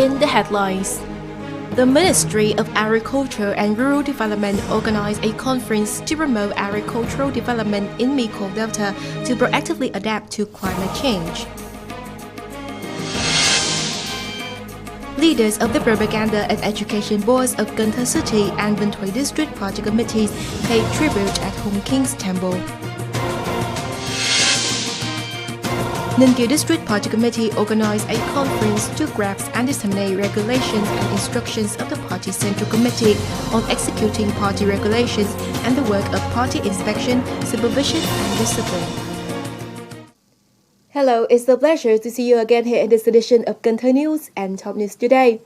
In the headlines, the Ministry of Agriculture and Rural Development organized a conference to promote agricultural development in Mekong Delta to proactively adapt to climate change. Leaders of the Propaganda and Education Boards of Cần Thơ City and Binh Thuy District Party Committees paid tribute at Hùng Kings Temple. Ninh Kiều District Party Committee organized a conference to grasp and disseminate regulations and instructions of the Party Central Committee on executing party regulations and the work of party inspection, supervision and discipline. Hello, it's a pleasure to see you again here in this edition of Cần Thơ News and Top News Today.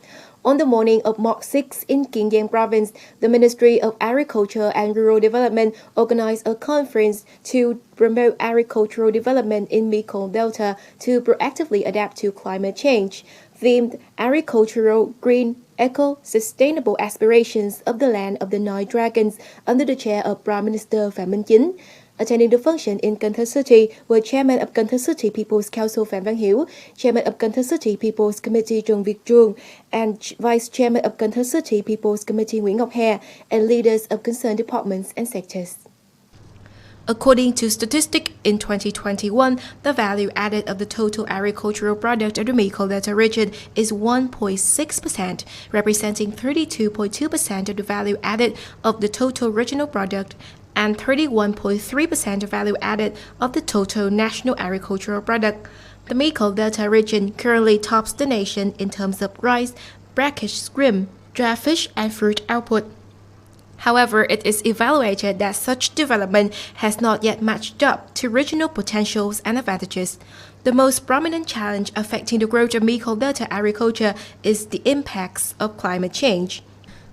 On the morning of March 6 in Kiên Giang Province, the Ministry of Agriculture and Rural Development organized a conference to promote agricultural development in Mekong Delta to proactively adapt to climate change, themed Agricultural, Green, Eco, Sustainable Aspirations of the Land of the Nine Dragons under the chair of Prime Minister Phạm Minh Chính. Attending the function in Cần Thơ City were Chairman of Cần Thơ City People's Council Phạm Văn Hiếu, Chairman of Cần Thơ City People's Committee Trần Việt Trường, and Vice Chairman of Cần Thơ City People's Committee Nguyễn Ngọc Hè, and leaders of concerned departments and sectors. According to statistics, in 2021, the value added of the total agricultural product of the Mekong Delta region is 1.6%, representing 32.2% of the value added of the total regional product and 31.3% of value added of the total national agricultural product. The Mekong Delta region currently tops the nation in terms of rice, brackish shrimp, dry fish, and fruit output. However, it is evaluated that such development has not yet matched up to regional potentials and advantages. The most prominent challenge affecting the growth of Mekong Delta agriculture is the impacts of climate change.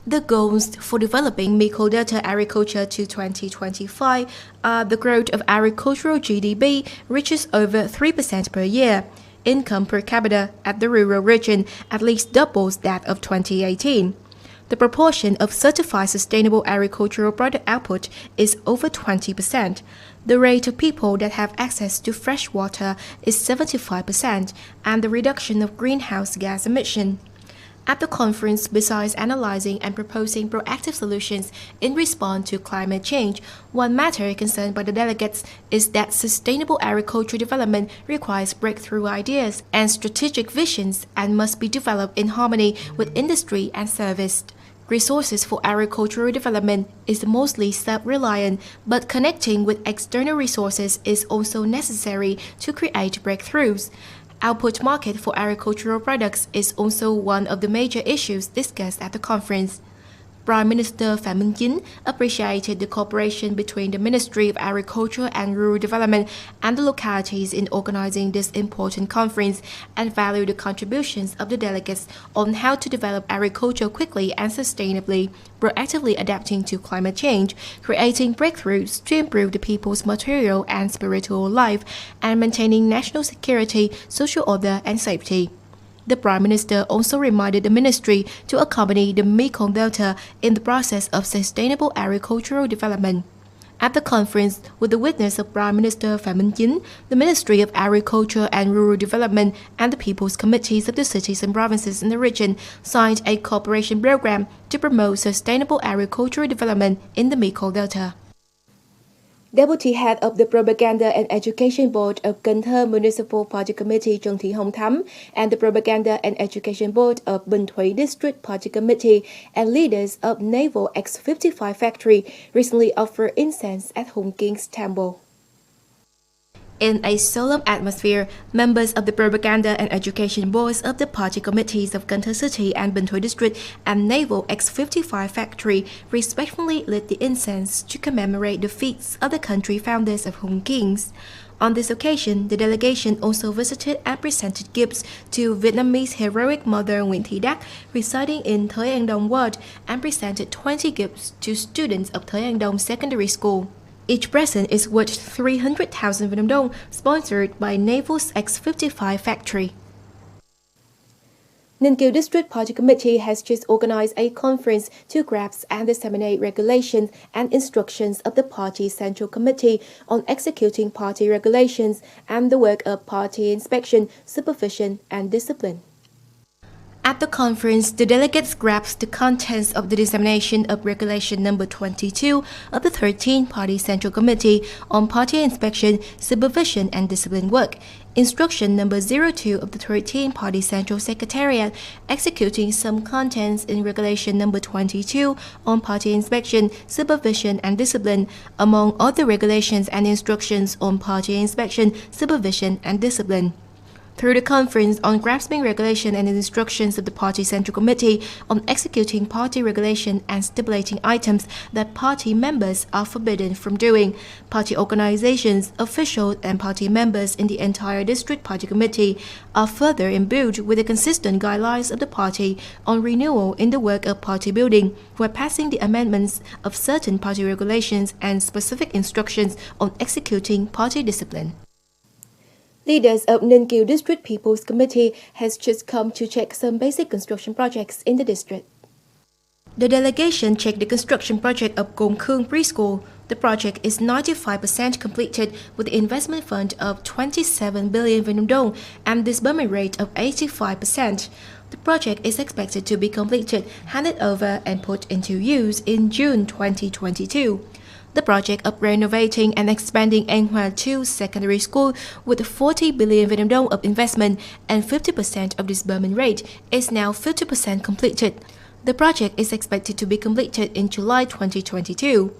The goals for developing Mekong Delta agriculture to 2025 are the growth of agricultural GDP reaches over 3% per year. Income per capita at the rural region at least doubles that of 2018. The proportion of certified sustainable agricultural product output is over 20%. The rate of people that have access to fresh water is 75%, and the reduction of greenhouse gas emission. At the conference, besides analyzing and proposing proactive solutions in response to climate change, one matter concerned by the delegates is that sustainable agricultural development requires breakthrough ideas and strategic visions and must be developed in harmony with industry and service. Resources for agricultural development is mostly self-reliant, but connecting with external resources is also necessary to create breakthroughs. Output market for agricultural products is also one of the major issues discussed at the conference. Prime Minister Phạm Minh Chính appreciated the cooperation between the Ministry of Agriculture and Rural Development and the localities in organizing this important conference and valued the contributions of the delegates on how to develop agriculture quickly and sustainably, proactively adapting to climate change, creating breakthroughs to improve the people's material and spiritual life, and maintaining national security, social order, and safety. The Prime Minister also reminded the ministry to accompany the Mekong Delta in the process of sustainable agricultural development. At the conference, with the witness of Prime Minister Phạm Minh Chính, the Ministry of Agriculture and Rural Development and the People's Committees of the cities and provinces in the region signed a cooperation program to promote sustainable agricultural development in the Mekong Delta. Deputy Head of the Propaganda and Education Board of Cần Thơ Municipal Party Committee Trần Thị Hồng Thắm and the Propaganda and Education Board of Binh Thuy District Party Committee and leaders of Naval X-55 Factory recently offered incense at Hùng Kings Temple. In a solemn atmosphere, members of the Propaganda and Education Boards of the Party Committees of Cần Thơ City and Binh Thuy District and Naval X-55 Factory respectfully lit the incense to commemorate the feats of the country founders of Hùng Kings. On this occasion, the delegation also visited and presented gifts to Vietnamese heroic mother Nguyễn Thị Đắc, residing in Thới An Đông Ward, and presented 20 gifts to students of Thới An Đông Secondary School. Each present is worth 300,000 Vietnam dong, sponsored by Naval's X-55 Factory. Ninh Kiều District Party Committee has just organized a conference to grasp and disseminate regulations and instructions of the Party's Central Committee on executing party regulations and the work of party inspection, supervision, and discipline. At the conference, the delegates grasped the contents of the dissemination of Regulation Number 22 of the 13th Party Central Committee on Party Inspection, Supervision and Discipline Work, Instruction Number 02 of the 13th Party Central Secretariat, executing some contents in Regulation Number 22 on Party Inspection, Supervision and Discipline, among other regulations and instructions on Party Inspection, Supervision and Discipline. Through the conference on grasping regulation and instructions of the Party Central Committee on executing party regulation and stipulating items that party members are forbidden from doing, party organizations, officials, and party members in the entire District Party Committee are further imbued with the consistent guidelines of the party on renewal in the work of party building, while passing the amendments of certain party regulations and specific instructions on executing party discipline. Leaders of Ninh Kiều District People's Committee has just come to check some basic construction projects in the district. The delegation checked the construction project of Hùng Kings Preschool. The project is 95% completed with the investment fund of 27 billion Vietnam dong and disbursement rate of 85%. The project is expected to be completed, handed over and put into use in June 2022. The project of renovating and expanding Anh Hoa 2 Secondary School with 40 billion Vietnam dong of investment and 50% of disbursement rate is now 50% completed. The project is expected to be completed in July 2022.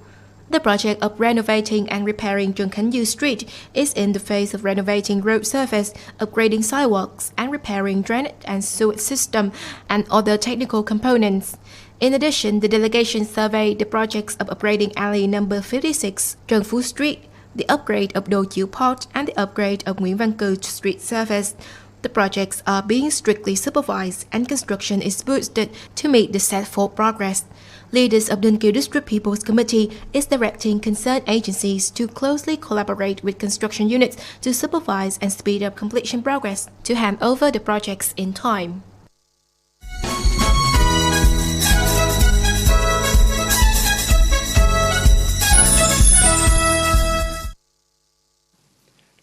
The project of renovating and repairing Trần Khánh Dư Street is in the phase of renovating road surface, upgrading sidewalks, and repairing drainage and sewage system and other technical components. In addition, the delegation surveyed the projects of upgrading alley number 56, Trần Phú Street, the upgrade of Đồ Chiếu Port, and the upgrade of Nguyễn Văn Cừ Street surface. The projects are being strictly supervised and construction is boosted to meet the set forth progress. Leaders of Ninh Kiều District People's Committee is directing concerned agencies to closely collaborate with construction units to supervise and speed up completion progress to hand over the projects in time.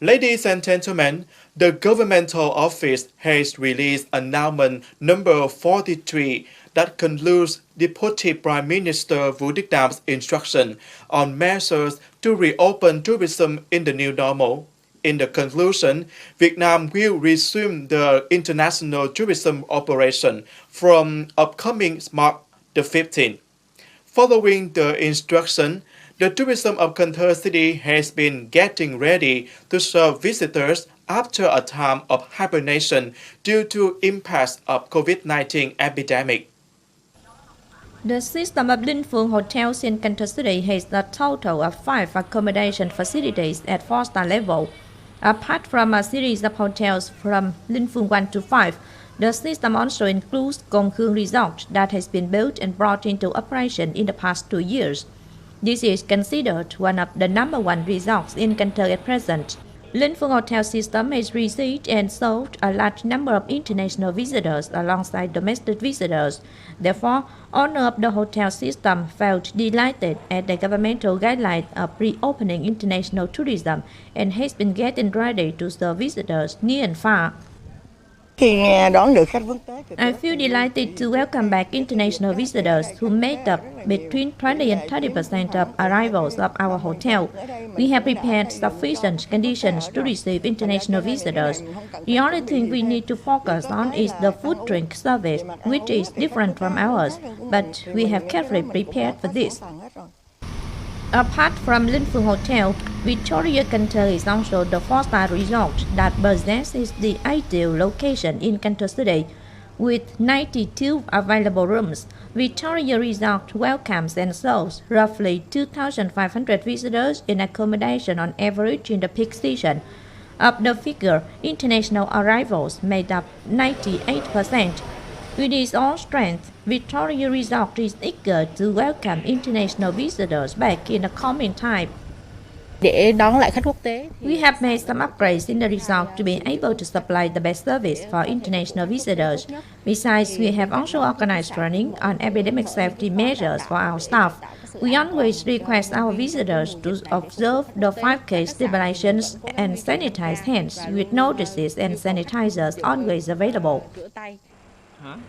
Ladies and gentlemen, the governmental office has released announcement number 43 that concludes Deputy Prime Minister Vũ Đức Đam's instruction on measures to reopen tourism in the new normal. In the conclusion, Vietnam will resume the international tourism operation from upcoming March the 15th. Following the instruction, the tourism of Cần Thơ city has been getting ready to serve visitors after a time of hibernation due to impacts of COVID-19 epidemic. The system of Linh Phượng hotels in Cần Thơ city has a total of 5 accommodation facilities at 4-star level. Apart from a series of hotels from Linh Phượng 1 to 5, the system also includes Mekong Delta Resort that has been built and brought into operation in the past 2 years. This is considered one of the #1 resorts in Cần Thơ at present. Linh Phượng Hotel System has received and served a large number of international visitors alongside domestic visitors. Therefore, owner of the hotel system felt delighted at the governmental guidelines of reopening international tourism and has been getting ready to serve visitors near and far. I feel delighted to welcome back international visitors who made up between 20 and 30% of arrivals of our hotel. We have prepared sufficient conditions to receive international visitors. The only thing we need to focus on is the food drink service, which is different from ours, but we have carefully prepared for this. Apart from Linh Phượng Hotel, Victoria Cần Thơ is also the 4-star resort that possesses the ideal location in Cần Thơ city. With 92 available rooms, Victoria Resort welcomes and serves roughly 2,500 visitors in accommodation on average in the peak season. Of the figure, international arrivals made up 98%. With its own strength, Victoria Resort is eager to welcome international visitors back in the coming time. We have made some upgrades in the resort to be able to supply the best service for international visitors. Besides, we have also organized training on epidemic safety measures for our staff. We always request our visitors to observe the 5K stipulations and sanitize hands with notices and sanitizers always available.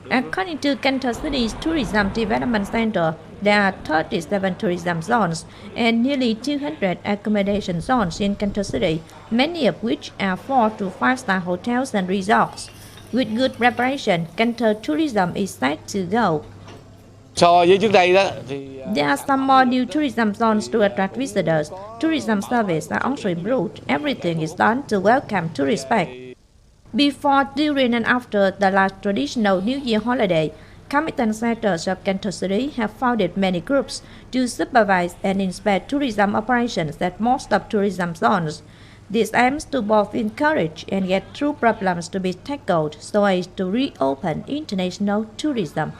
According to Cần Thơ City's Tourism Development Center, there are 37 tourism zones and nearly 200 accommodation zones in Cần Thơ City, many of which are 4 to 5-star hotels and resorts. With good preparation, Cần Thơ tourism is set to go. So với trước đây đó thì There are some more new tourism zones to attract visitors. Tourism services are also improved. Everything is done to welcome tourists back. Before, during and after the last traditional New Year holiday, commitment centers of Cần Thơ City have founded many groups to supervise and inspect tourism operations at most of tourism zones. This aims to both encourage and get true problems to be tackled so as to reopen international tourism.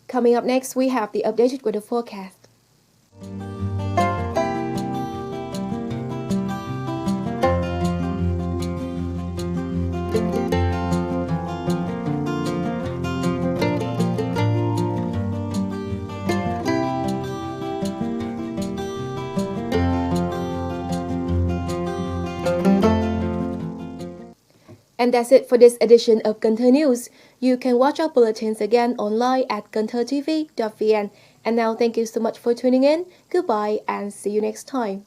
Coming up next, we have the updated weather forecast. And that's it for this edition of Cần Thơ News. You can watch our bulletins again online at canthtv.vn. And now, thank you so much for tuning in. Goodbye and see you next time.